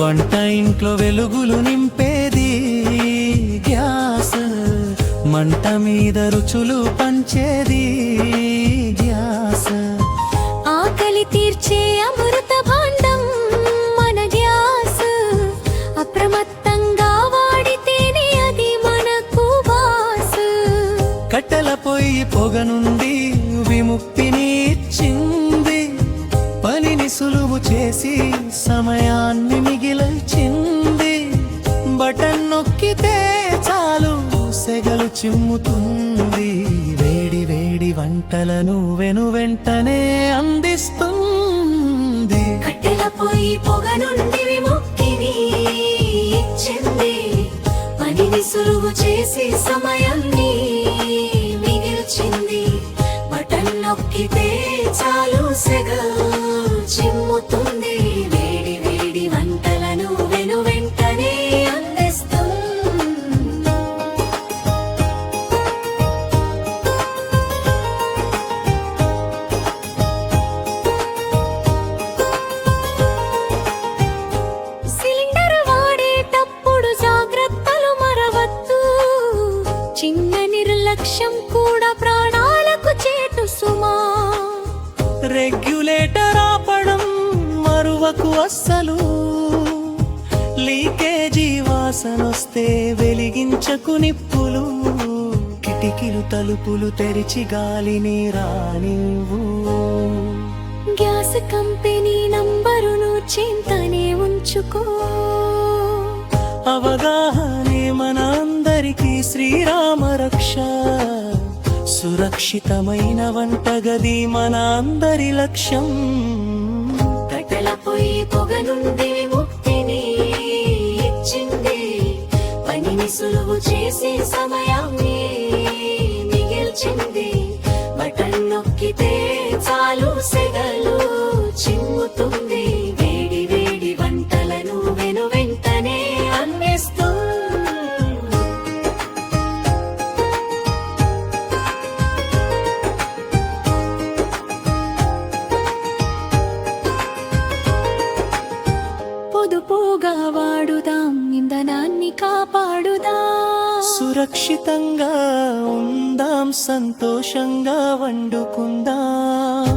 వంట ఇంట్లో వెలుగులు నింపేది గ్యాస్, మంట మీద రుచులు పంచేది గ్యాస్. ఆకలి తీర్చే అమృత భాండం మన గ్యాస్, అప్రమత్తంగా వాడితేనే అది మనకు బాస్. కట్టెల పొయ్యి పొగ నుండి విముక్తిని ఇచ్చింది, పనిని సులువు చేసి సమయాన్ని మిగిల్చింది. బటన్ నొక్కితే చాలు సెగలు చిమ్ముతుంది, వేడి వేడి వంటలను వెంటనే అందిస్తుంది. కట్టెల పొయ్యి పొగ నుండి విముక్తిని ఇచ్చింది, పనిని సులువు చేసి సమయాన్ని మిగిల్చింది. బటన్ నొక్కితే చాలు సెగలు చిమ్ముతుంది, వేడి వేడి వంటలను వెంటనే అందిస్తుంది. సిలిండర్ వాడేటప్పుడు జాగ్రత్తలు మరవద్దు, చిన్న నిర్లక్ష్యం కూడా ప్రాణాలకు చేటు సుమా. రెగ్యులేటర్ ఆపడం మరువకు అస్సలు, లీకేజీ వాసనొస్తే వెలిగించకు నిప్పులు. కిటికీలు తలుపులు తెరిచి గాలిని రానివ్వు. గ్యాస్ కంపెనీ నంబరును చింతనే ఉంచుకో. అవగాహనే మన అందరికీ శ్రీరామ రక్ష, సురక్షితమైన వంటగది మన అందరి లక్ష్యం. కట్టెల పొయ్యి పొగ నుండి విముక్తిని ఇచ్చింది, పనిని సులువు చేసి సమయాన్ని మిగిల్చింది. బటన్ నొక్కితే చాలు సెగలు చిమ్ముతుంది, వేడి వేడి వంటలను వెంటనే అందిస్తుంది. పొదుపుగా వాడుదాం, ఇంధనాన్ని కాపాడుదాం. సురక్షితంగా ఉందాం, సంతోషంగా వండుకుందాం.